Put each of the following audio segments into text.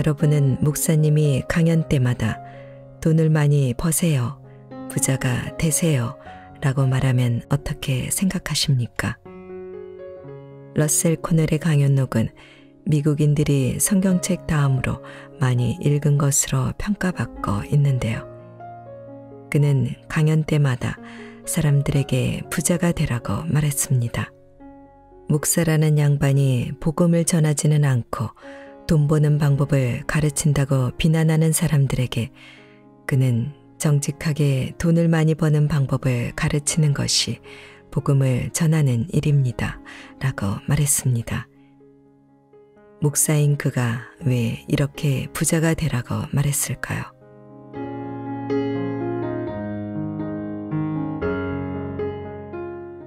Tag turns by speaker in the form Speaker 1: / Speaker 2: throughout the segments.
Speaker 1: 여러분은 목사님이 강연 때마다 돈을 많이 버세요, 부자가 되세요 라고 말하면 어떻게 생각하십니까? 러셀 코넬의 강연록은 미국인들이 성경책 다음으로 많이 읽은 것으로 평가받고 있는데요. 그는 강연 때마다 사람들에게 부자가 되라고 말했습니다. 목사라는 양반이 복음을 전하지는 않고 돈 버는 방법을 가르친다고 비난하는 사람들에게 그는 정직하게 돈을 많이 버는 방법을 가르치는 것이 복음을 전하는 일입니다. 라고 말했습니다. 목사인 그가 왜 이렇게 부자가 되라고 말했을까요?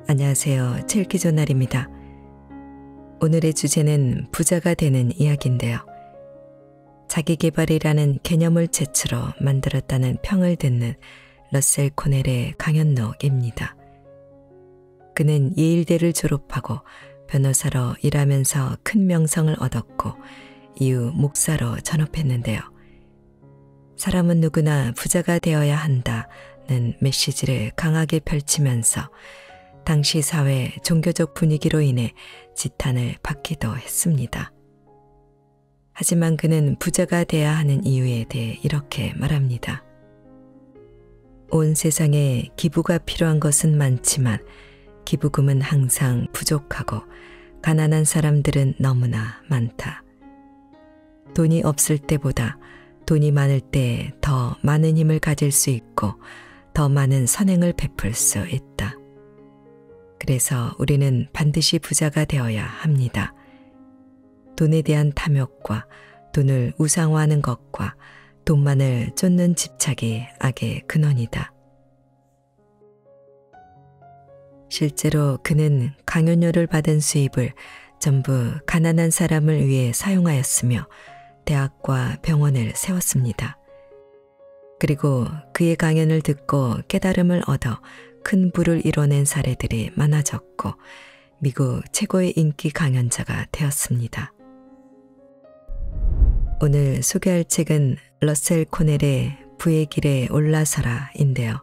Speaker 1: 안녕하세요. 칠기조날입니다. 오늘의 주제는 부자가 되는 이야기인데요. 자기계발이라는 개념을 최초로 만들었다는 평을 듣는 러셀 코넬의 강연록입니다. 그는 예일대를 졸업하고 변호사로 일하면서 큰 명성을 얻었고 이후 목사로 전업했는데요. 사람은 누구나 부자가 되어야 한다는 메시지를 강하게 펼치면서 당시 사회 종교적 분위기로 인해 지탄을 받기도 했습니다. 하지만 그는 부자가 돼야 하는 이유에 대해 이렇게 말합니다. 온 세상에 기부가 필요한 것은 많지만 기부금은 항상 부족하고 가난한 사람들은 너무나 많다. 돈이 없을 때보다 돈이 많을 때 더 많은 힘을 가질 수 있고 더 많은 선행을 베풀 수 있다. 그래서 우리는 반드시 부자가 되어야 합니다. 돈에 대한 탐욕과 돈을 우상화하는 것과 돈만을 쫓는 집착이 악의 근원이다. 실제로 그는 강연료를 받은 수입을 전부 가난한 사람을 위해 사용하였으며 대학과 병원을 세웠습니다. 그리고 그의 강연을 듣고 깨달음을 얻어 큰 부를 이뤄낸 사례들이 많아졌고 미국 최고의 인기 강연자가 되었습니다. 오늘 소개할 책은 러셀 코넬의 부의 길에 올라서라인데요.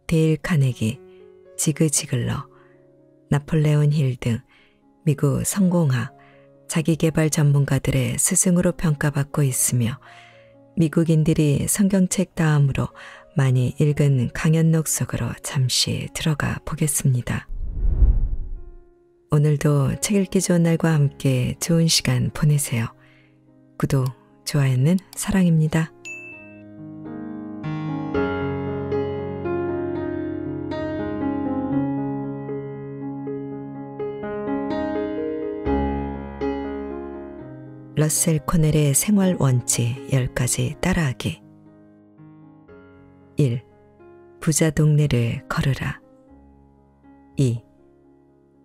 Speaker 1: 데일 카네기, 지그 지글러, 나폴레온 힐 등 미국 성공학, 자기계발 전문가들의 스승으로 평가받고 있으며 미국인들이 성경책 다음으로 많이 읽은 강연록 속으로 잠시 들어가 보겠습니다. 오늘도 책 읽기 좋은 날과 함께 좋은 시간 보내세요. 구독, 좋아요는 사랑입니다. 러셀 코넬의 생활 원칙 10가지 따라하기. 1. 부자 동네를 걸으라. 2.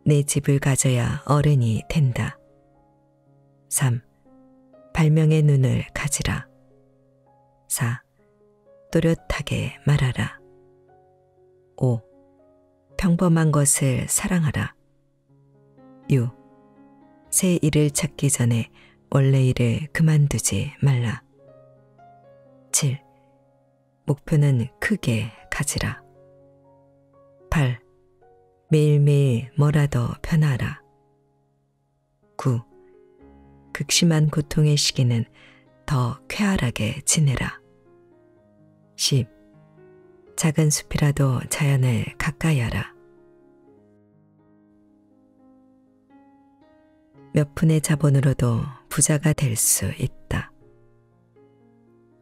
Speaker 1: 내 집을 가져야 어른이 된다. 3. 발명의 눈을 가지라. 4. 또렷하게 말하라. 5. 평범한 것을 사랑하라. 6. 새 일을 찾기 전에 원래 일을 그만두지 말라. 7. 목표는 크게 가지라. 8. 매일매일 뭐라도 변하라. 9. 극심한 고통의 시기는 더 쾌활하게 지내라. 10. 작은 숲이라도 자연을 가까이 하라. 몇 푼의 자본으로도 부자가 될 수 있다.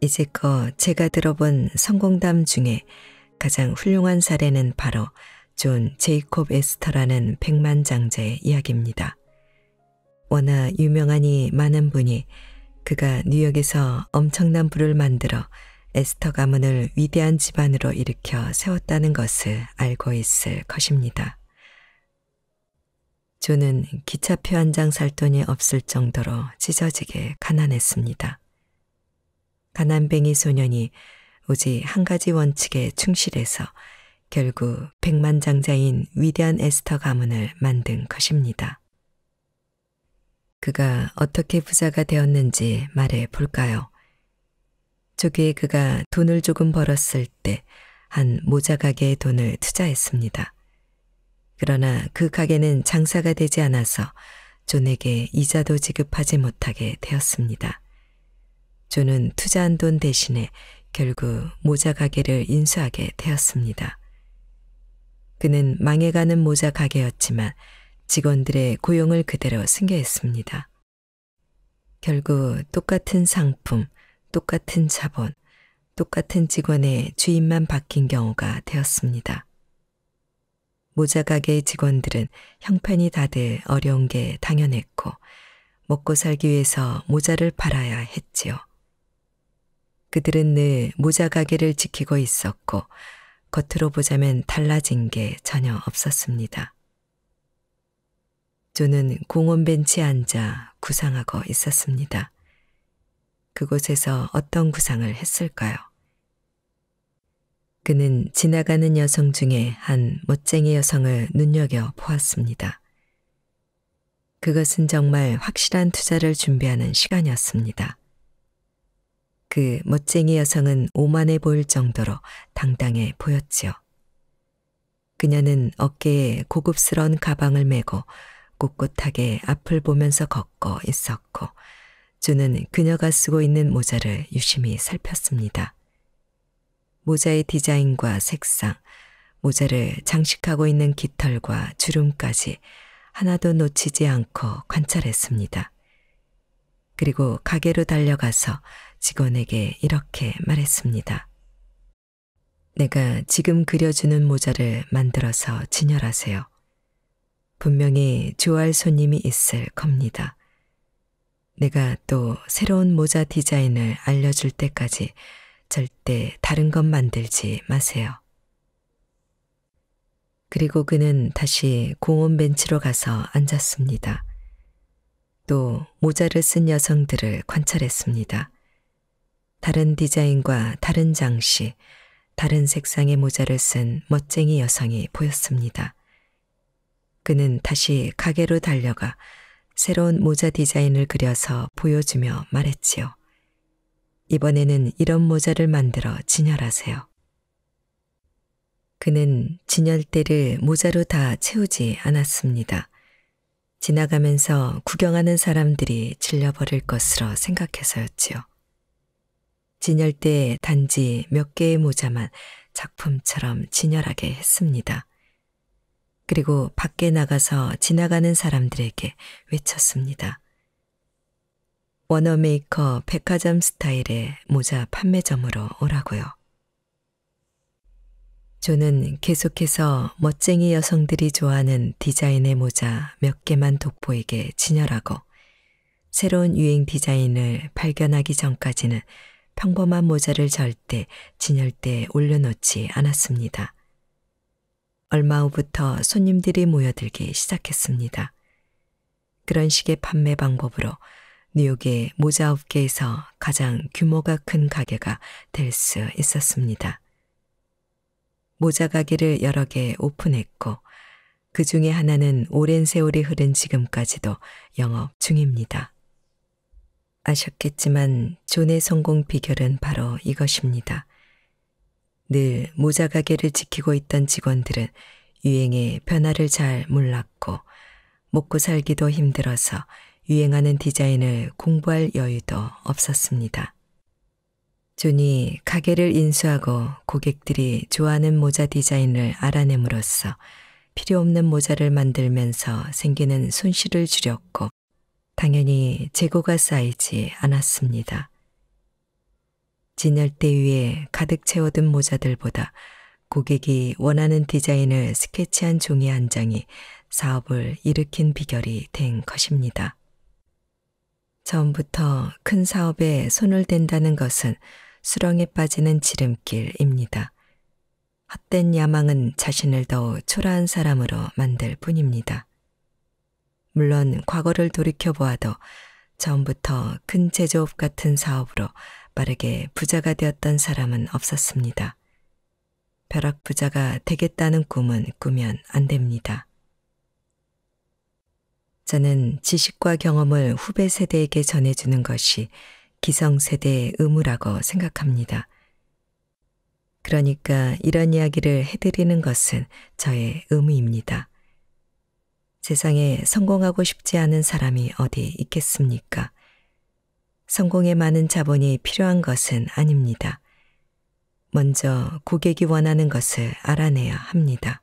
Speaker 1: 이제껏 제가 들어본 성공담 중에 가장 훌륭한 사례는 바로 존 제이콥 에스터라는 백만장자의 이야기입니다. 워낙 유명하니 많은 분이 그가 뉴욕에서 엄청난 부를 만들어 에스터 가문을 위대한 집안으로 일으켜 세웠다는 것을 알고 있을 것입니다. 존은 기차표 한 장 살 돈이 없을 정도로 찢어지게 가난했습니다. 가난뱅이 소년이 오직 한 가지 원칙에 충실해서 결국 백만장자인 위대한 에스터 가문을 만든 것입니다. 그가 어떻게 부자가 되었는지 말해 볼까요? 초기에 그가 돈을 조금 벌었을 때 한 모자 가게에 돈을 투자했습니다. 그러나 그 가게는 장사가 되지 않아서 존에게 이자도 지급하지 못하게 되었습니다. 존은 투자한 돈 대신에 결국 모자 가게를 인수하게 되었습니다. 그는 망해가는 모자 가게였지만 직원들의 고용을 그대로 승계했습니다. 결국 똑같은 상품, 똑같은 자본, 똑같은 직원의 주인만 바뀐 경우가 되었습니다. 모자 가게의 직원들은 형편이 다들 어려운 게 당연했고 먹고 살기 위해서 모자를 팔아야 했지요. 그들은 늘 모자 가게를 지키고 있었고 겉으로 보자면 달라진 게 전혀 없었습니다. 존은 공원 벤치에 앉아 구상하고 있었습니다. 그곳에서 어떤 구상을 했을까요? 그는 지나가는 여성 중에 한 멋쟁이 여성을 눈여겨 보았습니다. 그것은 정말 확실한 투자를 준비하는 시간이었습니다. 그 멋쟁이 여성은 오만해 보일 정도로 당당해 보였지요. 그녀는 어깨에 고급스러운 가방을 메고 꼿꼿하게 앞을 보면서 걷고 있었고 존은 그녀가 쓰고 있는 모자를 유심히 살폈습니다. 모자의 디자인과 색상, 모자를 장식하고 있는 깃털과 주름까지 하나도 놓치지 않고 관찰했습니다. 그리고 가게로 달려가서 직원에게 이렇게 말했습니다. 내가 지금 그려주는 모자를 만들어서 진열하세요. 분명히 좋아할 손님이 있을 겁니다. 내가 또 새로운 모자 디자인을 알려줄 때까지 절대 다른 것 만들지 마세요. 그리고 그는 다시 공원 벤치로 가서 앉았습니다. 또 모자를 쓴 여성들을 관찰했습니다. 다른 디자인과 다른 장식, 다른 색상의 모자를 쓴 멋쟁이 여성이 보였습니다. 그는 다시 가게로 달려가 새로운 모자 디자인을 그려서 보여주며 말했지요. 이번에는 이런 모자를 만들어 진열하세요. 그는 진열대를 모자로 다 채우지 않았습니다. 지나가면서 구경하는 사람들이 질려버릴 것으로 생각해서였지요. 진열대에 단지 몇 개의 모자만 작품처럼 진열하게 했습니다. 그리고 밖에 나가서 지나가는 사람들에게 외쳤습니다. 워너메이커 백화점 스타일의 모자 판매점으로 오라고요. 존은 계속해서 멋쟁이 여성들이 좋아하는 디자인의 모자 몇 개만 돋보이게 진열하고 새로운 유행 디자인을 발견하기 전까지는 평범한 모자를 절대 진열대에 올려놓지 않았습니다. 얼마 후부터 손님들이 모여들기 시작했습니다. 그런 식의 판매 방법으로 뉴욕의 모자 업계에서 가장 규모가 큰 가게가 될 수 있었습니다. 모자 가게를 여러 개 오픈했고 그 중에 하나는 오랜 세월이 흐른 지금까지도 영업 중입니다. 아셨겠지만 존의 성공 비결은 바로 이것입니다. 늘 모자 가게를 지키고 있던 직원들은 유행의 변화를 잘 몰랐고 먹고 살기도 힘들어서 유행하는 디자인을 공부할 여유도 없었습니다. 존이 가게를 인수하고 고객들이 좋아하는 모자 디자인을 알아냄으로써 필요 없는 모자를 만들면서 생기는 손실을 줄였고 당연히 재고가 쌓이지 않았습니다. 진열대 위에 가득 채워둔 모자들보다 고객이 원하는 디자인을 스케치한 종이 한 장이 사업을 일으킨 비결이 된 것입니다. 처음부터 큰 사업에 손을 댄다는 것은 수렁에 빠지는 지름길입니다. 헛된 야망은 자신을 더 초라한 사람으로 만들 뿐입니다. 물론 과거를 돌이켜보아도 처음부터 큰 제조업 같은 사업으로 빠르게 부자가 되었던 사람은 없었습니다. 벼락 부자가 되겠다는 꿈은 꾸면 안 됩니다. 저는 지식과 경험을 후배 세대에게 전해주는 것이 기성세대의 의무라고 생각합니다. 그러니까 이런 이야기를 해드리는 것은 저의 의무입니다. 세상에 성공하고 싶지 않은 사람이 어디 있겠습니까? 성공에 많은 자본이 필요한 것은 아닙니다. 먼저 고객이 원하는 것을 알아내야 합니다.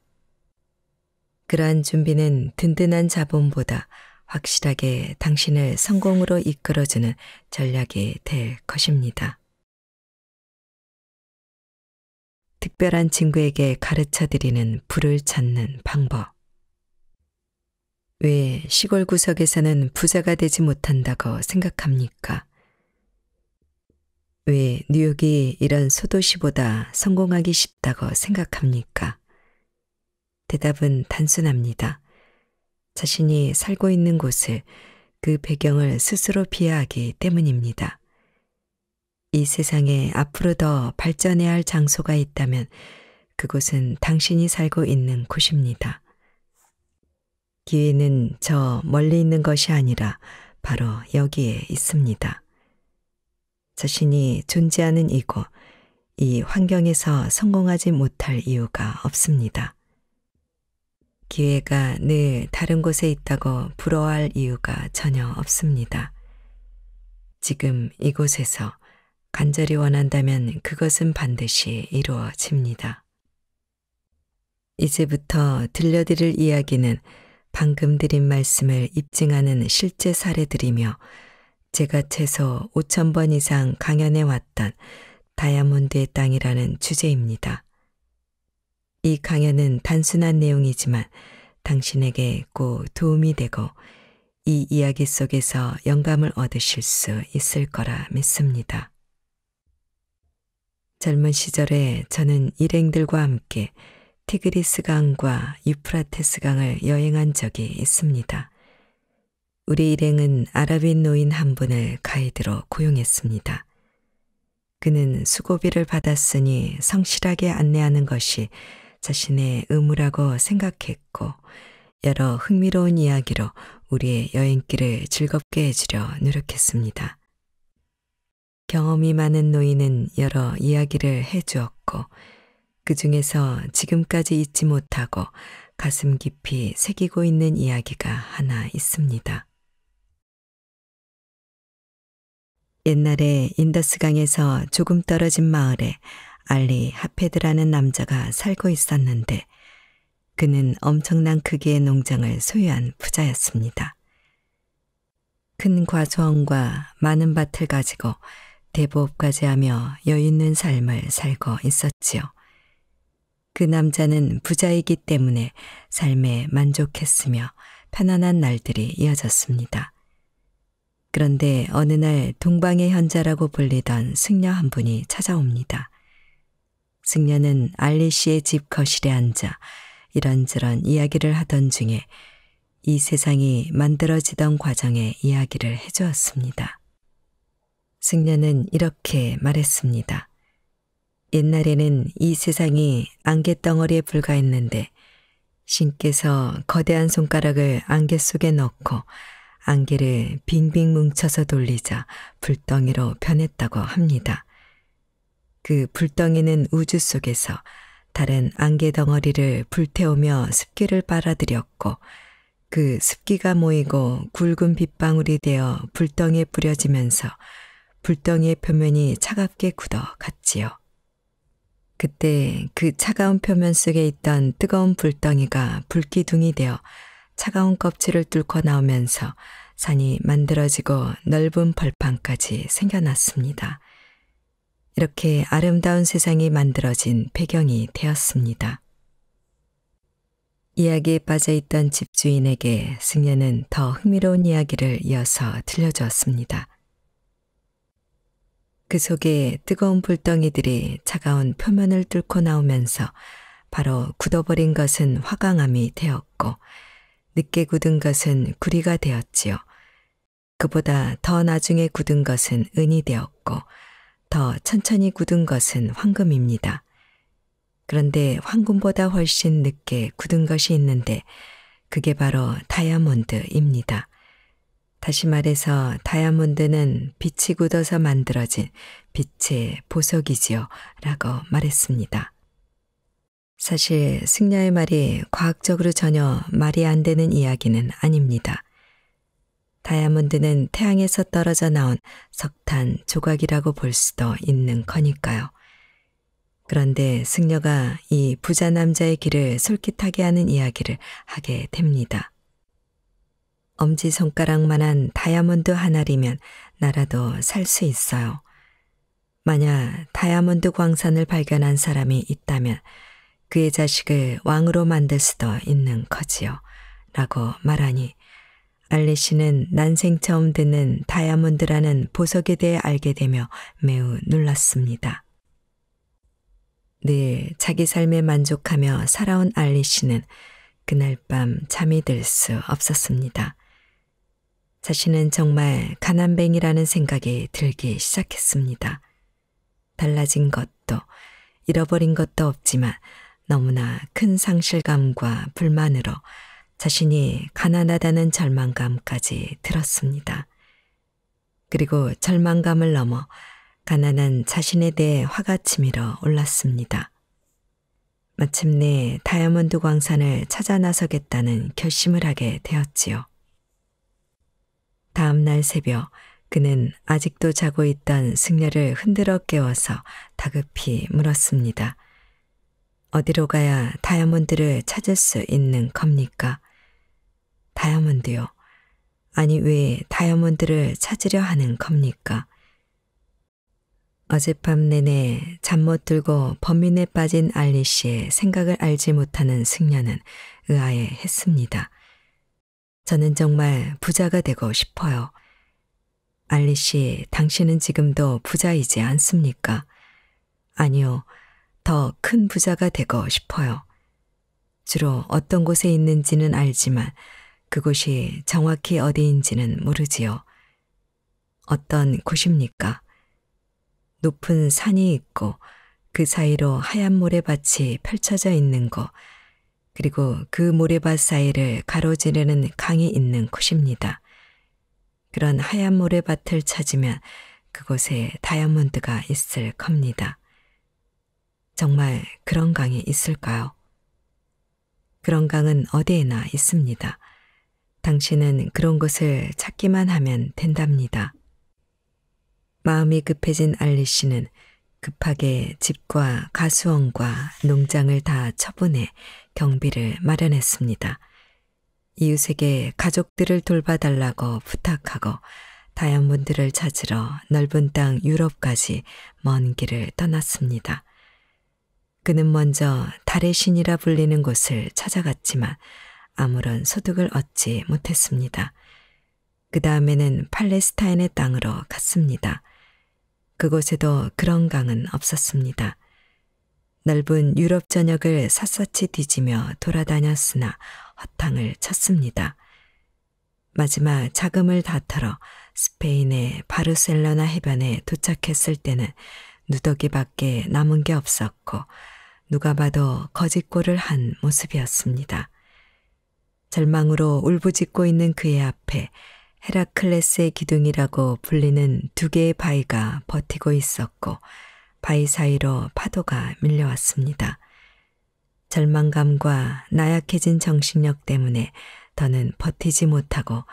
Speaker 1: 그러한 준비는 든든한 자본보다 확실하게 당신을 성공으로 이끌어주는 전략이 될 것입니다. 특별한 친구에게 가르쳐드리는 부를 찾는 방법. 왜 시골 구석에서는 부자가 되지 못한다고 생각합니까? 왜 뉴욕이 이런 소도시보다 성공하기 쉽다고 생각합니까? 대답은 단순합니다. 자신이 살고 있는 곳을, 그 배경을 스스로 비하하기 때문입니다. 이 세상에 앞으로 더 발전해야 할 장소가 있다면 그곳은 당신이 살고 있는 곳입니다. 기회는 저 멀리 있는 것이 아니라 바로 여기에 있습니다. 자신이 존재하는 이곳, 이 환경에서 성공하지 못할 이유가 없습니다. 기회가 늘 다른 곳에 있다고 부러워할 이유가 전혀 없습니다. 지금 이곳에서 간절히 원한다면 그것은 반드시 이루어집니다. 이제부터 들려드릴 이야기는 방금 드린 말씀을 입증하는 실제 사례들이며 제가 최소 5,000번 이상 강연해 왔던 다이아몬드의 땅이라는 주제입니다. 이 강연은 단순한 내용이지만 당신에게 꼭 도움이 되고 이 이야기 속에서 영감을 얻으실 수 있을 거라 믿습니다. 젊은 시절에 저는 일행들과 함께 티그리스 강과 유프라테스 강을 여행한 적이 있습니다. 우리 일행은 아랍인 노인 한 분을 가이드로 고용했습니다. 그는 수고비를 받았으니 성실하게 안내하는 것이 자신의 의무라고 생각했고 여러 흥미로운 이야기로 우리의 여행길을 즐겁게 해주려 노력했습니다. 경험이 많은 노인은 여러 이야기를 해주었고 그 중에서 지금까지 잊지 못하고 가슴 깊이 새기고 있는 이야기가 하나 있습니다. 옛날에 인더스강에서 조금 떨어진 마을에 알리 하페드라는 남자가 살고 있었는데 그는 엄청난 크기의 농장을 소유한 부자였습니다. 큰 과수원과 많은 밭을 가지고 대부업까지 하며 여유 있는 삶을 살고 있었지요. 그 남자는 부자이기 때문에 삶에 만족했으며 편안한 날들이 이어졌습니다. 그런데 어느 날 동방의 현자라고 불리던 승려 한 분이 찾아옵니다. 승려는 알리 씨의 집 거실에 앉아 이런저런 이야기를 하던 중에 이 세상이 만들어지던 과정의 이야기를 해주었습니다. 승려는 이렇게 말했습니다. 옛날에는 이 세상이 안갯덩어리에 불과했는데 신께서 거대한 손가락을 안개 속에 넣고 안개를 빙빙 뭉쳐서 돌리자 불덩이로 변했다고 합니다. 그 불덩이는 우주 속에서 다른 안개 덩어리를 불태우며 습기를 빨아들였고 그 습기가 모이고 굵은 빗방울이 되어 불덩이에 뿌려지면서 불덩이의 표면이 차갑게 굳어갔지요. 그때 그 차가운 표면 속에 있던 뜨거운 불덩이가 불기둥이 되어 차가운 껍질을 뚫고 나오면서 산이 만들어지고 넓은 벌판까지 생겨났습니다. 이렇게 아름다운 세상이 만들어진 배경이 되었습니다. 이야기에 빠져있던 집주인에게 승려는 더 흥미로운 이야기를 이어서 들려주었습니다. 그 속에 뜨거운 불덩이들이 차가운 표면을 뚫고 나오면서 바로 굳어버린 것은 화강암이 되었고 늦게 굳은 것은 구리가 되었지요. 그보다 더 나중에 굳은 것은 은이 되었고 더 천천히 굳은 것은 황금입니다. 그런데 황금보다 훨씬 늦게 굳은 것이 있는데 그게 바로 다이아몬드입니다. 다시 말해서 다이아몬드는 빛이 굳어서 만들어진 빛의 보석이지요 라고 말했습니다. 사실 승려의 말이 과학적으로 전혀 말이 안 되는 이야기는 아닙니다. 다이아몬드는 태양에서 떨어져 나온 석탄 조각이라고 볼 수도 있는 거니까요. 그런데 승려가 이 부자 남자의 길을 솔깃하게 하는 이야기를 하게 됩니다. 엄지손가락만한 다이아몬드 한 알이면 나라도 살 수 있어요. 만약 다이아몬드 광산을 발견한 사람이 있다면 그의 자식을 왕으로 만들 수도 있는 거지요. 라고 말하니 알리시는 난생 처음 듣는 다이아몬드라는 보석에 대해 알게 되며 매우 놀랐습니다. 늘 자기 삶에 만족하며 살아온 알리시는 그날 밤 잠이 들 수 없었습니다. 자신은 정말 가난뱅이라는 생각이 들기 시작했습니다. 달라진 것도 잃어버린 것도 없지만 너무나 큰 상실감과 불만으로 자신이 가난하다는 절망감까지 들었습니다. 그리고 절망감을 넘어 가난한 자신에 대해 화가 치밀어 올랐습니다. 마침내 다이아몬드 광산을 찾아 나서겠다는 결심을 하게 되었지요. 다음 날 새벽 그는 아직도 자고 있던 승려를 흔들어 깨워서 다급히 물었습니다. 어디로 가야 다이아몬드를 찾을 수 있는 겁니까? 다이아몬드요? 아니 왜 다이아몬드를 찾으려 하는 겁니까? 어젯밤 내내 잠 못 들고 범민에 빠진 알리시의 생각을 알지 못하는 승려는 의아해했습니다. 저는 정말 부자가 되고 싶어요. 알리시, 당신은 지금도 부자이지 않습니까? 아니요, 더 큰 부자가 되고 싶어요. 주로 어떤 곳에 있는지는 알지만 그곳이 정확히 어디인지는 모르지요. 어떤 곳입니까? 높은 산이 있고 그 사이로 하얀 모래밭이 펼쳐져 있는 곳, 그리고 그 모래밭 사이를 가로지르는 강이 있는 곳입니다. 그런 하얀 모래밭을 찾으면 그곳에 다이아몬드가 있을 겁니다. 정말 그런 강이 있을까요? 그런 강은 어디에나 있습니다. 당신은 그런 곳을 찾기만 하면 된답니다. 마음이 급해진 알리시는 급하게 집과 가수원과 농장을 다 처분해 경비를 마련했습니다. 이웃에게 가족들을 돌봐달라고 부탁하고 다이아몬드를 찾으러 넓은 땅 유럽까지 먼 길을 떠났습니다. 그는 먼저 달의 신이라 불리는 곳을 찾아갔지만 아무런 소득을 얻지 못했습니다. 그 다음에는 팔레스타인의 땅으로 갔습니다. 그곳에도 그런 강은 없었습니다. 넓은 유럽 전역을 샅샅이 뒤지며 돌아다녔으나 허탕을 쳤습니다. 마지막 자금을 다 털어 스페인의 바르셀로나 해변에 도착했을 때는 누더기밖에 남은 게 없었고 누가 봐도 거짓골을 한 모습이었습니다. 절망으로 울부짖고 있는 그의 앞에 헤라클레스의 기둥이라고 불리는 두 개의 바위가 버티고 있었고 바위 사이로 파도가 밀려왔습니다. 절망감과 나약해진 정신력 때문에 더는 버티지 못하고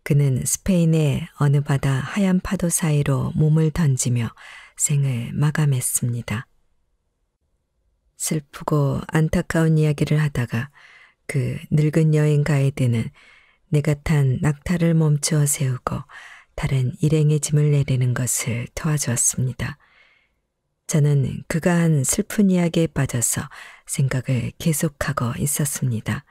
Speaker 1: 그는 스페인의 어느 바다 하얀 파도 사이로 몸을 던지며 생을 마감했습니다. 슬프고 안타까운 이야기를 하다가 그 늙은 여행 가이드는 내가 탄 낙타를 멈추어 세우고 다른 일행의 짐을 내리는 것을 도와주었습니다. 저는 그가 한 슬픈 이야기에 빠져서 생각을 계속하고 있었습니다.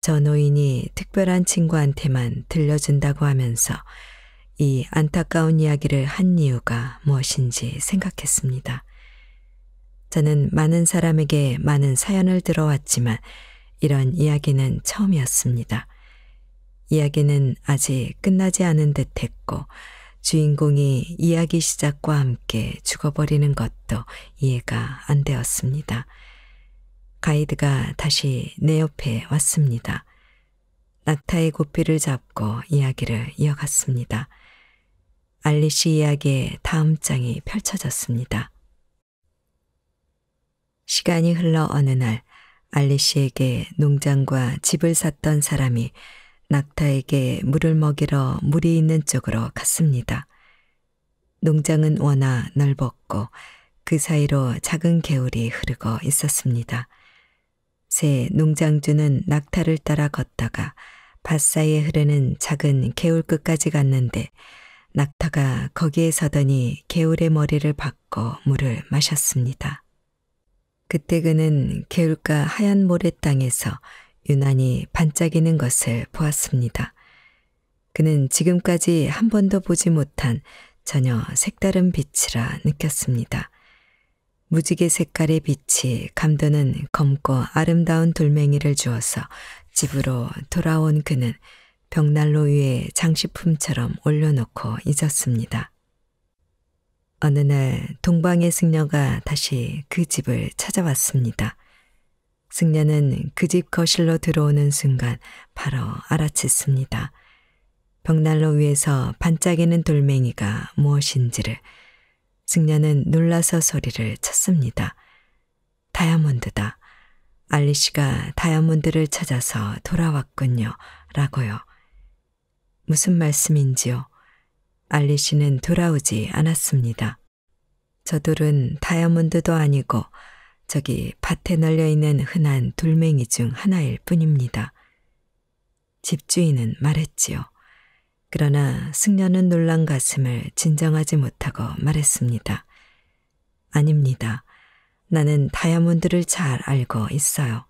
Speaker 1: 저 노인이 특별한 친구한테만 들려준다고 하면서 이 안타까운 이야기를 한 이유가 무엇인지 생각했습니다. 저는 많은 사람에게 많은 사연을 들어왔지만 이런 이야기는 처음이었습니다. 이야기는 아직 끝나지 않은 듯 했고 주인공이 이야기 시작과 함께 죽어버리는 것도 이해가 안 되었습니다. 가이드가 다시 내 옆에 왔습니다. 낙타의 고삐를 잡고 이야기를 이어갔습니다. 알리씨 이야기의 다음 장이 펼쳐졌습니다. 시간이 흘러 어느 날 알리씨에게 농장과 집을 샀던 사람이 낙타에게 물을 먹이러 물이 있는 쪽으로 갔습니다. 농장은 워낙 넓었고 그 사이로 작은 개울이 흐르고 있었습니다. 새 농장주는 낙타를 따라 걷다가 밭 사이에 흐르는 작은 개울 끝까지 갔는데 낙타가 거기에 서더니 개울의 머리를 박고 물을 마셨습니다. 그때 그는 개울가 하얀 모래 땅에서 유난히 반짝이는 것을 보았습니다. 그는 지금까지 한 번도 보지 못한 전혀 색다른 빛이라 느꼈습니다. 무지개 색깔의 빛이 감도는 검고 아름다운 돌멩이를 주어서 집으로 돌아온 그는 벽난로 위에 장식품처럼 올려놓고 잊었습니다. 어느 날 동방의 승려가 다시 그 집을 찾아왔습니다. 승려는 그 집 거실로 들어오는 순간 바로 알아챘습니다. 벽난로 위에서 반짝이는 돌멩이가 무엇인지를. 승려는 놀라서 소리를 쳤습니다. 다이아몬드다. 알리씨가 다이아몬드를 찾아서 돌아왔군요. 라고요. 무슨 말씀인지요? 알리씨는 돌아오지 않았습니다. 저돌은 다이아몬드도 아니고 저기 밭에 널려있는 흔한 돌멩이 중 하나일 뿐입니다. 집주인은 말했지요. 그러나 승려는 놀란 가슴을 진정하지 못하고 말했습니다. 아닙니다. 나는 다이아몬드를 잘 알고 있어요.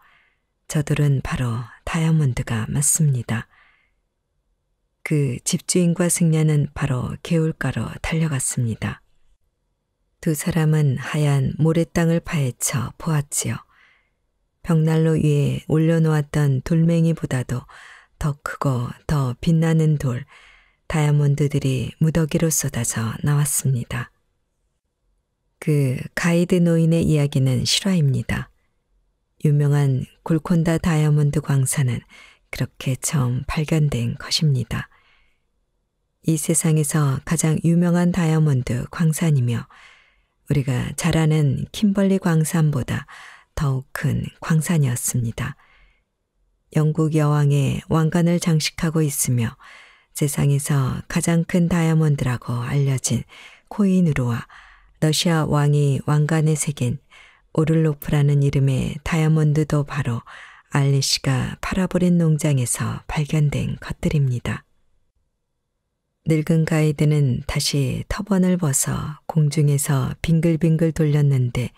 Speaker 1: 저들은 바로 다이아몬드가 맞습니다. 그 집주인과 승려는 바로 개울가로 달려갔습니다. 두 사람은 하얀 모래땅을 파헤쳐 보았지요. 벽난로 위에 올려놓았던 돌멩이보다도 더 크고 더 빛나는 돌, 다이아몬드들이 무더기로 쏟아져 나왔습니다. 그 가이드 노인의 이야기는 실화입니다. 유명한 골콘다 다이아몬드 광산은 그렇게 처음 발견된 것입니다. 이 세상에서 가장 유명한 다이아몬드 광산이며 우리가 잘 아는 킴벌리 광산보다 더욱 큰 광산이었습니다. 영국 여왕의 왕관을 장식하고 있으며 세상에서 가장 큰 다이아몬드라고 알려진 코인우르와 러시아 왕이 왕관에 새긴 오를로프라는 이름의 다이아몬드도 바로 알리씨가 팔아버린 농장에서 발견된 것들입니다. 늙은 가이드는 다시 터번을 벗어 공중에서 빙글빙글 돌렸는데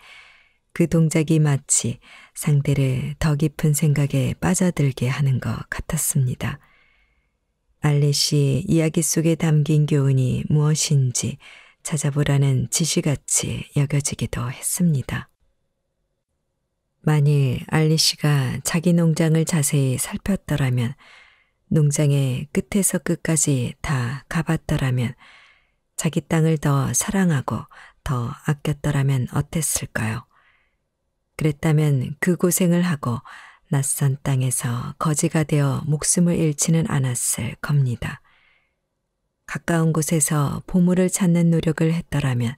Speaker 1: 그 동작이 마치 상대를 더 깊은 생각에 빠져들게 하는 것 같았습니다. 알리씨 이야기 속에 담긴 교훈이 무엇인지 찾아보라는 지시같이 여겨지기도 했습니다. 만일 알리씨가 자기 농장을 자세히 살폈더라면, 농장의 끝에서 끝까지 다 가봤더라면, 자기 땅을 더 사랑하고 더 아꼈더라면 어땠을까요? 그랬다면 그 고생을 하고 낯선 땅에서 거지가 되어 목숨을 잃지는 않았을 겁니다. 가까운 곳에서 보물을 찾는 노력을 했더라면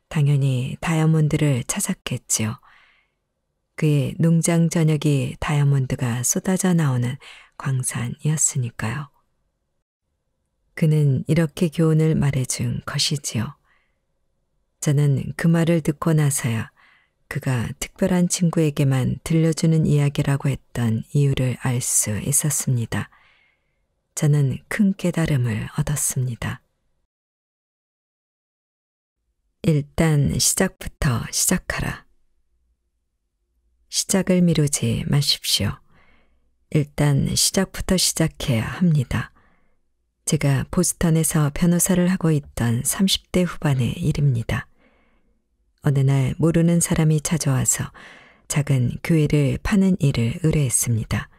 Speaker 1: 당연히 다이아몬드를 찾았겠지요. 그의 농장 전역이 다이아몬드가 쏟아져 나오는 광산이었으니까요. 그는 이렇게 교훈을 말해준 것이지요. 저는 그 말을 듣고 나서야 그가 특별한 친구에게만 들려주는 이야기라고 했던 이유를 알 수 있었습니다. 저는 큰 깨달음을 얻었습니다. 일단 시작부터 시작하라. 시작을 미루지 마십시오. 일단 시작부터 시작해야 합니다. 제가 보스턴에서 변호사를 하고 있던 30대 후반의 일입니다. 어느 날 모르는 사람이 찾아와서 작은 교회를 파는 일을 의뢰했습니다.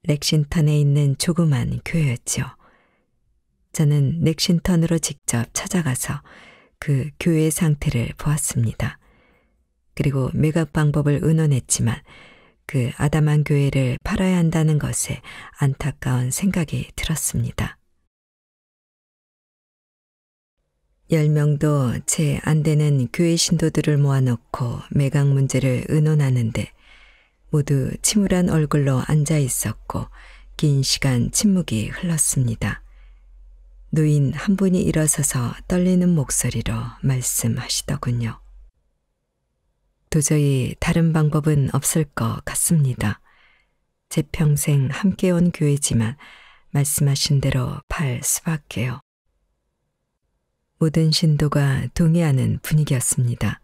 Speaker 1: 렉싱턴에 있는 조그만 교회였죠. 저는 렉싱턴으로 직접 찾아가서 그 교회의 상태를 보았습니다. 그리고 매각 방법을 의논했지만 그 아담한 교회를 팔아야 한다는 것에 안타까운 생각이 들었습니다. 10명도 채 안 되는 교회 신도들을 모아놓고 매각 문제를 의논하는데 모두 침울한 얼굴로 앉아 있었고 긴 시간 침묵이 흘렀습니다. 노인 한 분이 일어서서 떨리는 목소리로 말씀하시더군요. 도저히 다른 방법은 없을 것 같습니다. 제 평생 함께 온 교회지만 말씀하신 대로 팔 수밖에요. 모든 신도가 동의하는 분위기였습니다.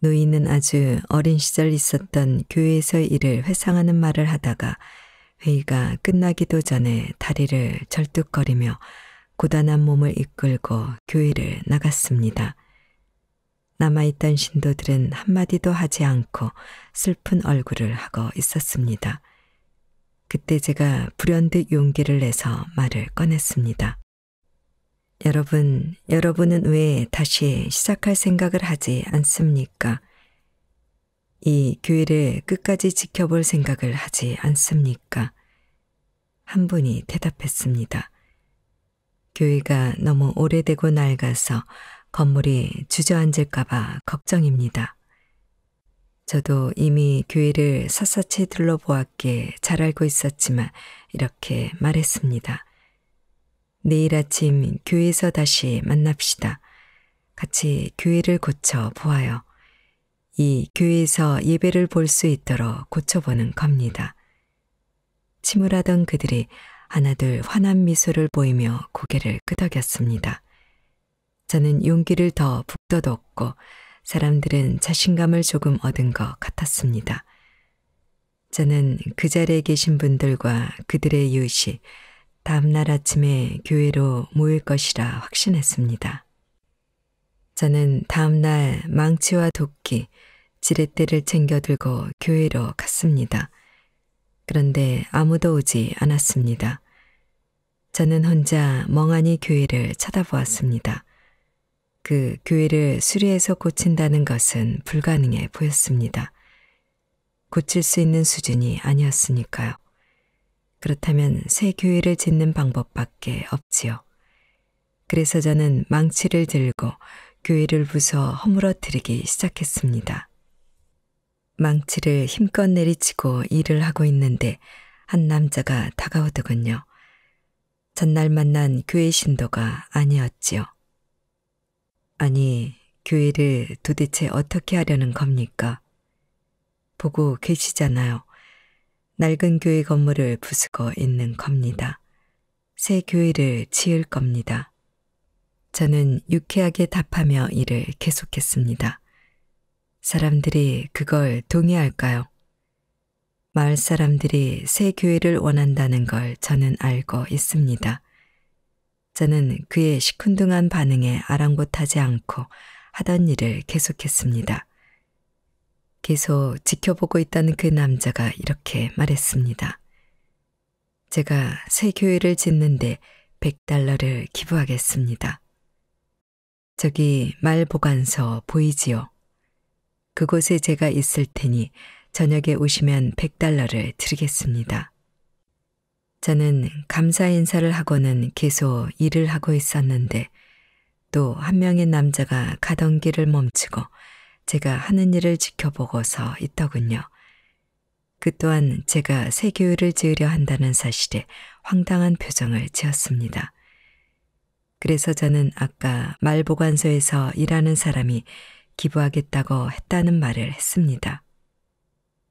Speaker 1: 노인은 아주 어린 시절 있었던 교회에서의 일을 회상하는 말을 하다가 회의가 끝나기도 전에 다리를 절뚝거리며 고단한 몸을 이끌고 교회를 나갔습니다. 남아있던 신도들은 한마디도 하지 않고 슬픈 얼굴을 하고 있었습니다. 그때 제가 불현듯 용기를 내서 말을 꺼냈습니다. 여러분은 왜 다시 시작할 생각을 하지 않습니까? 이 교회를 끝까지 지켜볼 생각을 하지 않습니까? 한 분이 대답했습니다. 교회가 너무 오래되고 낡아서 건물이 주저앉을까봐 걱정입니다. 저도 이미 교회를 샅샅이 둘러보았기에 잘 알고 있었지만 이렇게 말했습니다. 내일 아침 교회에서 다시 만납시다. 같이 교회를 고쳐 보아요. 이 교회에서 예배를 볼 수 있도록 고쳐보는 겁니다. 침울하던 그들이 하나둘 환한 미소를 보이며 고개를 끄덕였습니다. 저는 용기를 더 북돋웠고 사람들은 자신감을 조금 얻은 것 같았습니다. 저는 그 자리에 계신 분들과 그들의 이웃이 다음 날 아침에 교회로 모일 것이라 확신했습니다. 저는 다음 날 망치와 도끼, 지렛대를 챙겨 들고 교회로 갔습니다. 그런데 아무도 오지 않았습니다. 저는 혼자 멍하니 교회를 쳐다보았습니다. 그 교회를 수리해서 고친다는 것은 불가능해 보였습니다. 고칠 수 있는 수준이 아니었으니까요. 그렇다면 새 교회를 짓는 방법밖에 없지요. 그래서 저는 망치를 들고 교회를 부숴 허물어뜨리기 시작했습니다. 망치를 힘껏 내리치고 일을 하고 있는데 한 남자가 다가오더군요. 전날 만난 교회 신도가 아니었지요. 아니, 교회를 도대체 어떻게 하려는 겁니까? 보고 계시잖아요. 낡은 교회 건물을 부수고 있는 겁니다. 새 교회를 지을 겁니다. 저는 유쾌하게 답하며 일을 계속했습니다. 사람들이 그걸 동의할까요? 마을 사람들이 새 교회를 원한다는 걸 저는 알고 있습니다. 저는 그의 시큰둥한 반응에 아랑곳하지 않고 하던 일을 계속했습니다. 계속 지켜보고 있던 그 남자가 이렇게 말했습니다. 제가 새 교회를 짓는데 $100를 기부하겠습니다. 저기 말 보관소 보이지요? 그곳에 제가 있을 테니 저녁에 오시면 $100를 드리겠습니다. 저는 감사 인사를 하고는 계속 일을 하고 있었는데 또 한 명의 남자가 가던 길을 멈추고 제가 하는 일을 지켜보고서 있더군요. 그 또한 제가 새 교회를 지으려 한다는 사실에 황당한 표정을 지었습니다. 그래서 저는 아까 말보관소에서 일하는 사람이 기부하겠다고 했다는 말을 했습니다.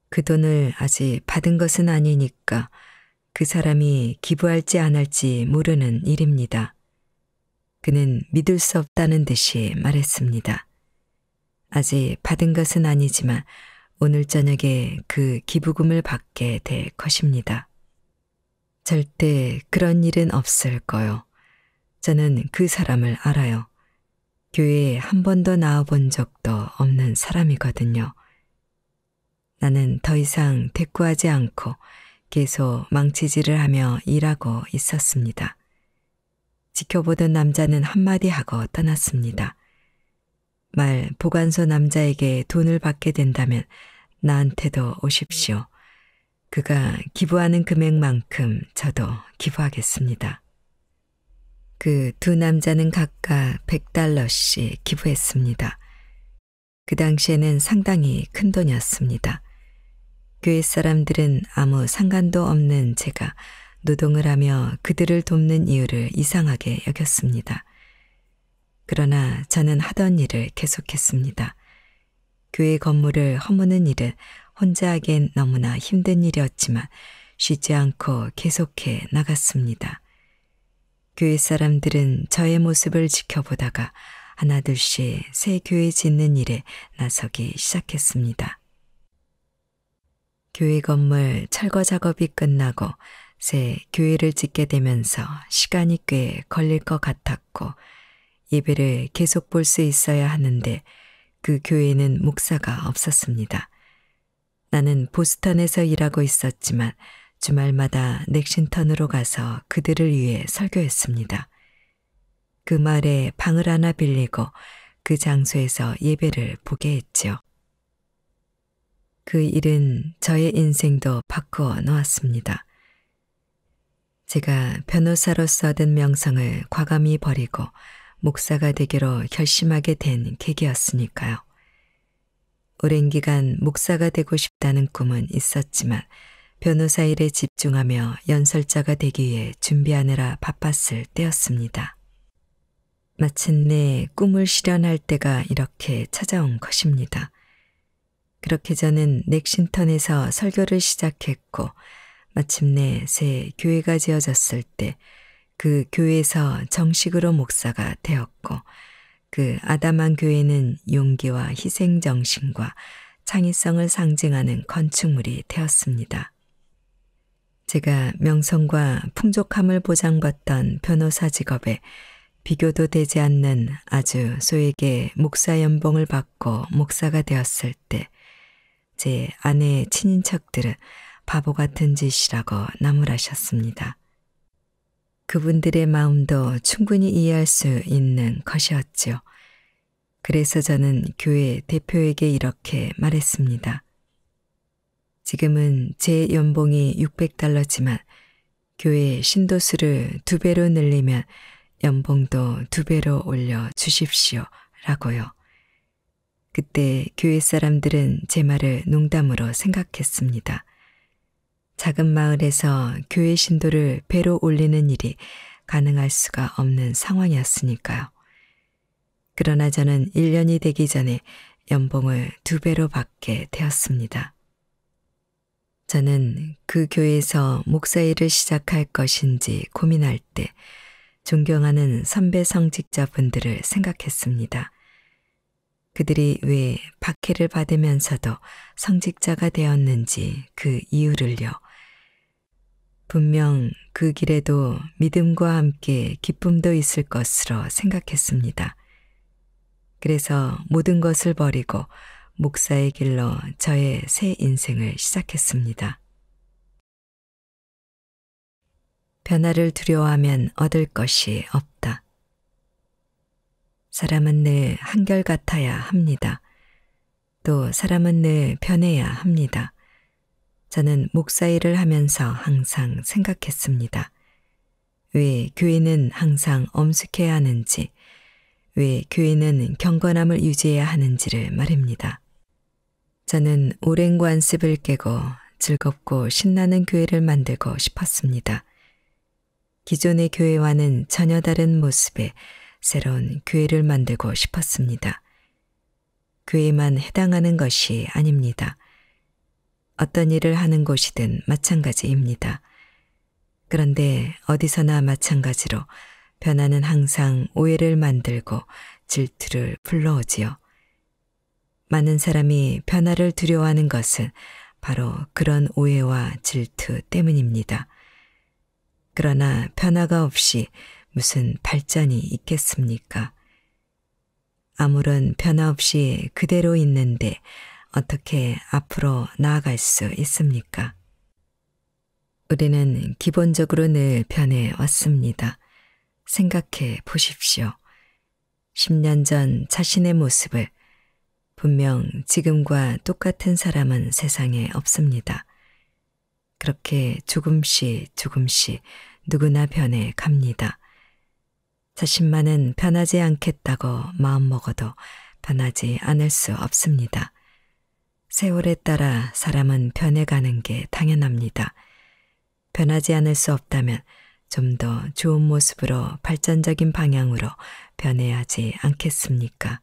Speaker 1: 그 돈을 아직 받은 것은 아니니까 그 사람이 기부할지 안 할지 모르는 일입니다. 그는 믿을 수 없다는 듯이 말했습니다. 아직 받은 것은 아니지만 오늘 저녁에 그 기부금을 받게 될 것입니다. 절대 그런 일은 없을 거요. 저는 그 사람을 알아요. 교회에 한 번도 나와본 적도 없는 사람이거든요. 나는 더 이상 대꾸하지 않고 계속 망치질을 하며 일하고 있었습니다. 지켜보던 남자는 한마디 하고 떠났습니다. 말 보관소 남자에게 돈을 받게 된다면 나한테도 오십시오. 그가 기부하는 금액만큼 저도 기부하겠습니다. 그 두 남자는 각각 $100씩 기부했습니다. 그 당시에는 상당히 큰 돈이었습니다. 교회 사람들은 아무 상관도 없는 제가 노동을 하며 그들을 돕는 이유를 이상하게 여겼습니다. 그러나 저는 하던 일을 계속했습니다. 교회 건물을 허무는 일은 혼자 하기엔 너무나 힘든 일이었지만 쉬지 않고 계속해 나갔습니다. 교회 사람들은 저의 모습을 지켜보다가 하나둘씩 새 교회 짓는 일에 나서기 시작했습니다. 교회 건물 철거 작업이 끝나고 새 교회를 짓게 되면서 시간이 꽤 걸릴 것 같았고 예배를 계속 볼 수 있어야 하는데 그 교회에는 목사가 없었습니다. 나는 보스턴에서 일하고 있었지만 주말마다 넥신턴으로 가서 그들을 위해 설교했습니다. 그 마을에 방을 하나 빌리고 그 장소에서 예배를 보게 했지요. 그 일은 저의 인생도 바꾸어 놓았습니다. 제가 변호사로서 얻은 명성을 과감히 버리고 목사가 되기로 결심하게 된 계기였으니까요. 오랜 기간 목사가 되고 싶다는 꿈은 있었지만 변호사 일에 집중하며 연설자가 되기 위해 준비하느라 바빴을 때였습니다. 마침내 꿈을 실현할 때가 이렇게 찾아온 것입니다. 그렇게 저는 넥신턴에서 설교를 시작했고 마침내 새 교회가 지어졌을 때 그 교회에서 정식으로 목사가 되었고 그 아담한 교회는 용기와 희생 정신과 창의성을 상징하는 건축물이 되었습니다. 제가 명성과 풍족함을 보장받던 변호사 직업에 비교도 되지 않는 아주 소액의 목사 연봉을 받고 목사가 되었을 때 제 아내의 친인척들은 바보 같은 짓이라고 나무라셨습니다. 그분들의 마음도 충분히 이해할 수 있는 것이었지요. 그래서 저는 교회 대표에게 이렇게 말했습니다. 지금은 제 연봉이 $600지만 교회 신도수를 2배로 늘리면 연봉도 2배로 올려 주십시오 라고요. 그때 교회 사람들은 제 말을 농담으로 생각했습니다. 작은 마을에서 교회 신도를 배로 올리는 일이 가능할 수가 없는 상황이었으니까요. 그러나 저는 1년이 되기 전에 연봉을 2배로 받게 되었습니다. 저는 그 교회에서 목사 일을 시작할 것인지 고민할 때 존경하는 선배 성직자분들을 생각했습니다. 그들이 왜 박해를 받으면서도 성직자가 되었는지 그 이유를요. 분명 그 길에도 믿음과 함께 기쁨도 있을 것으로 생각했습니다. 그래서 모든 것을 버리고 목사의 길로 저의 새 인생을 시작했습니다. 변화를 두려워하면 얻을 것이 없다. 사람은 늘 한결같아야 합니다. 또 사람은 늘 변해야 합니다. 저는 목사 일을 하면서 항상 생각했습니다. 왜 교회는 항상 엄숙해야 하는지, 왜 교회는 경건함을 유지해야 하는지를 말입니다. 저는 오랜 관습을 깨고 즐겁고 신나는 교회를 만들고 싶었습니다. 기존의 교회와는 전혀 다른 모습의 새로운 교회를 만들고 싶었습니다. 교회만 해당하는 것이 아닙니다. 어떤 일을 하는 곳이든 마찬가지입니다. 그런데 어디서나 마찬가지로 변화는 항상 오해를 만들고 질투를 불러오지요. 많은 사람이 변화를 두려워하는 것은 바로 그런 오해와 질투 때문입니다. 그러나 변화가 없이 무슨 발전이 있겠습니까? 아무런 변화 없이 그대로 있는데 어떻게 앞으로 나아갈 수 있습니까? 우리는 기본적으로 늘 변해 왔습니다. 생각해 보십시오. 10년 전 자신의 모습을 분명 지금과 똑같은 사람은 세상에 없습니다. 그렇게 조금씩 조금씩 누구나 변해 갑니다. 자신만은 변하지 않겠다고 마음먹어도 변하지 않을 수 없습니다. 세월에 따라 사람은 변해가는 게 당연합니다. 변하지 않을 수 없다면 좀 더 좋은 모습으로 발전적인 방향으로 변해야 하지 않겠습니까?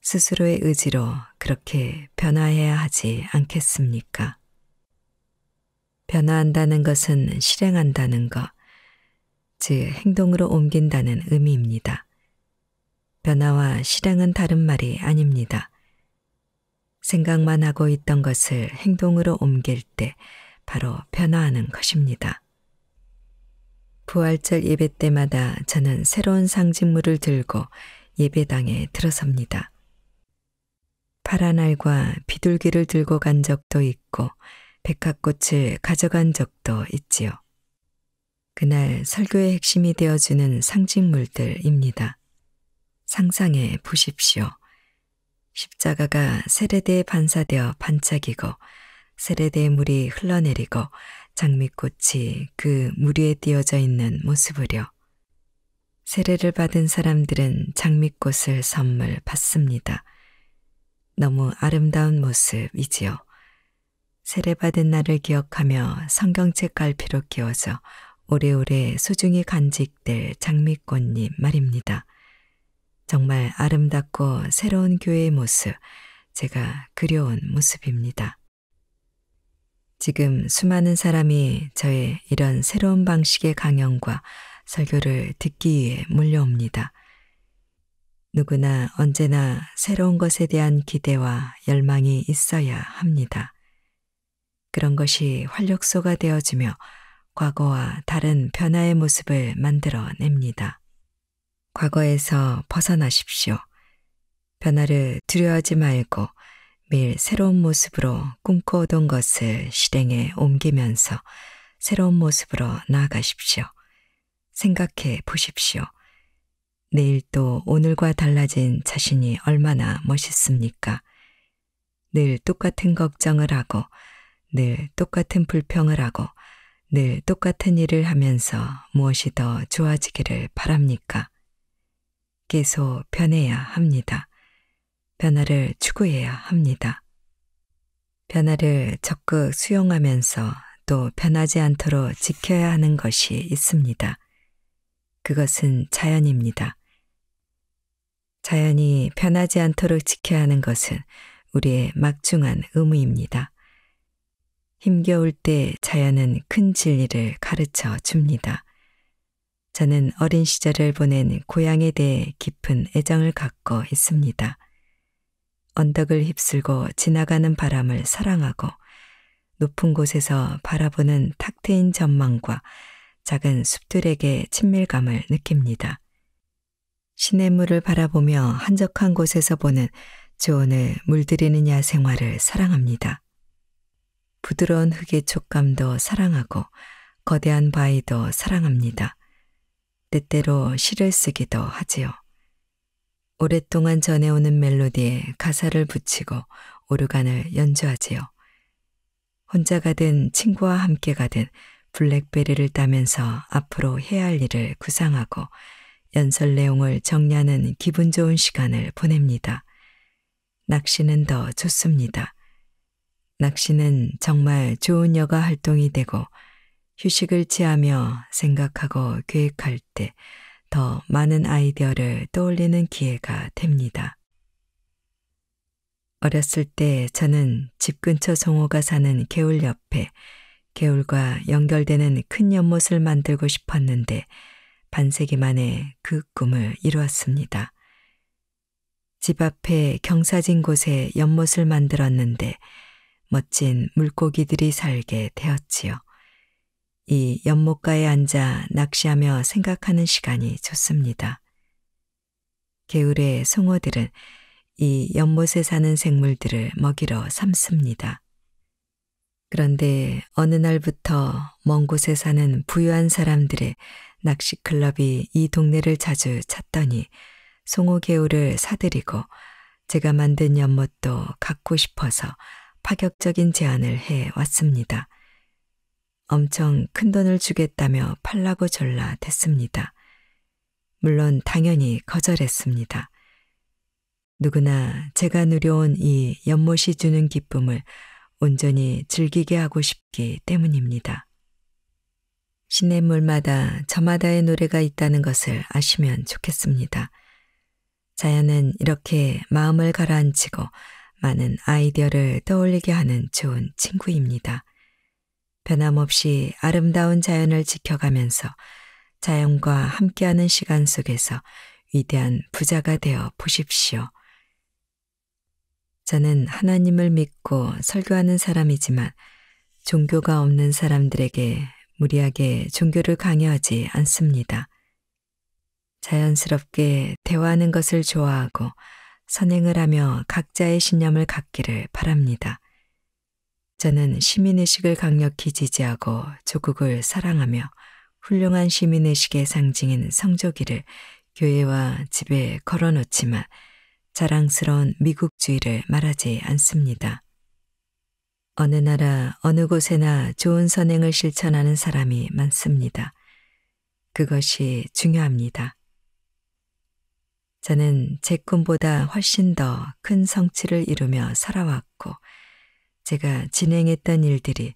Speaker 1: 스스로의 의지로 그렇게 변화해야 하지 않겠습니까? 변화한다는 것은 실행한다는 것, 즉 행동으로 옮긴다는 의미입니다. 변화와 실행은 다른 말이 아닙니다. 생각만 하고 있던 것을 행동으로 옮길 때 바로 변화하는 것입니다. 부활절 예배 때마다 저는 새로운 상징물을 들고 예배당에 들어섭니다. 파란 알과 비둘기를 들고 간 적도 있고 백합꽃을 가져간 적도 있지요. 그날 설교의 핵심이 되어주는 상징물들입니다. 상상해 보십시오. 십자가가 세례대에 반사되어 반짝이고 세례대의 물이 흘러내리고 장미꽃이 그 물 위에 띄어져 있는 모습을요. 세례를 받은 사람들은 장미꽃을 선물 받습니다. 너무 아름다운 모습이지요. 세례받은 날을 기억하며 성경책 갈피로 끼워져 오래오래 소중히 간직될 장미꽃잎 말입니다. 정말 아름답고 새로운 교회의 모습, 제가 그려온 모습입니다. 지금 수많은 사람이 저의 이런 새로운 방식의 강연과 설교를 듣기 위해 몰려옵니다. 누구나 언제나 새로운 것에 대한 기대와 열망이 있어야 합니다. 그런 것이 활력소가 되어주며 과거와 다른 변화의 모습을 만들어냅니다. 과거에서 벗어나십시오. 변화를 두려워하지 말고 매일 새로운 모습으로 꿈꿔오던 것을 실행에 옮기면서 새로운 모습으로 나아가십시오. 생각해 보십시오. 내일 또 오늘과 달라진 자신이 얼마나 멋있습니까? 늘 똑같은 걱정을 하고 늘 똑같은 불평을 하고 늘 똑같은 일을 하면서 무엇이 더 좋아지기를 바랍니까? 계속 변해야 합니다. 변화를 추구해야 합니다. 변화를 적극 수용하면서 또 변하지 않도록 지켜야 하는 것이 있습니다. 그것은 자연입니다. 자연이 변하지 않도록 지켜야 하는 것은 우리의 막중한 의무입니다. 힘겨울 때 자연은 큰 진리를 가르쳐 줍니다. 저는 어린 시절을 보낸 고향에 대해 깊은 애정을 갖고 있습니다. 언덕을 휩쓸고 지나가는 바람을 사랑하고 높은 곳에서 바라보는 탁 트인 전망과 작은 숲들에게 친밀감을 느낍니다. 시냇물을 바라보며 한적한 곳에서 보는 조언을 물들이는 야생화를 사랑합니다. 부드러운 흙의 촉감도 사랑하고 거대한 바위도 사랑합니다. 때때로 시를 쓰기도 하지요. 오랫동안 전해오는 멜로디에 가사를 붙이고 오르간을 연주하지요. 혼자 가든 친구와 함께 가든 블랙베리를 따면서 앞으로 해야 할 일을 구상하고 연설 내용을 정리하는 기분 좋은 시간을 보냅니다. 낚시는 더 좋습니다. 낚시는 정말 좋은 여가 활동이 되고 휴식을 취하며 생각하고 계획할 때 더 많은 아이디어를 떠올리는 기회가 됩니다. 어렸을 때 저는 집 근처 송호가 사는 개울 옆에 개울과 연결되는 큰 연못을 만들고 싶었는데 반세기 만에 그 꿈을 이루었습니다. 집 앞에 경사진 곳에 연못을 만들었는데 멋진 물고기들이 살게 되었지요. 이 연못가에 앉아 낚시하며 생각하는 시간이 좋습니다. 개울의 송어들은 이 연못에 사는 생물들을 먹이로 삼습니다. 그런데 어느 날부터 먼 곳에 사는 부유한 사람들의 낚시클럽이 이 동네를 자주 찾더니 송어 개울을 사들이고 제가 만든 연못도 갖고 싶어서 파격적인 제안을 해 왔습니다. 엄청 큰 돈을 주겠다며 팔라고 전라댔습니다. 물론 당연히 거절했습니다. 누구나 제가 누려온 이 연못이 주는 기쁨을 온전히 즐기게 하고 싶기 때문입니다. 시냇물마다 저마다의 노래가 있다는 것을 아시면 좋겠습니다. 자연은 이렇게 마음을 가라앉히고 많은 아이디어를 떠올리게 하는 좋은 친구입니다. 변함없이 아름다운 자연을 지켜가면서 자연과 함께하는 시간 속에서 위대한 부자가 되어 보십시오. 저는 하나님을 믿고 설교하는 사람이지만 종교가 없는 사람들에게 무리하게 종교를 강요하지 않습니다. 자연스럽게 대화하는 것을 좋아하고 선행을 하며 각자의 신념을 갖기를 바랍니다. 저는 시민의식을 강력히 지지하고 조국을 사랑하며 훌륭한 시민의식의 상징인 성조기를 교회와 집에 걸어놓지만 자랑스러운 미국주의를 말하지 않습니다. 어느 나라 어느 곳에나 좋은 선행을 실천하는 사람이 많습니다. 그것이 중요합니다. 저는 제 꿈보다 훨씬 더 큰 성취를 이루며 살아왔고 제가 진행했던 일들이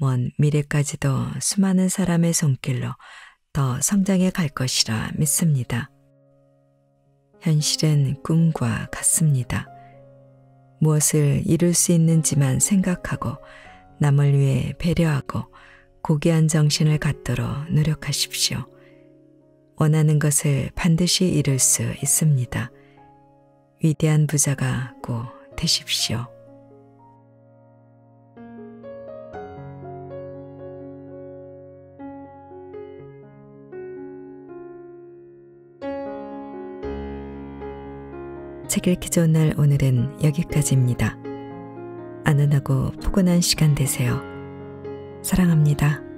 Speaker 1: 먼 미래까지도 수많은 사람의 손길로 더 성장해 갈 것이라 믿습니다. 현실은 꿈과 같습니다. 무엇을 이룰 수 있는지만 생각하고 남을 위해 배려하고 고귀한 정신을 갖도록 노력하십시오. 원하는 것을 반드시 이룰 수 있습니다. 위대한 부자가 꼭 되십시오. 책 읽기 좋은 날 오늘은 여기까지입니다. 안전하고 포근한 시간 되세요. 사랑합니다.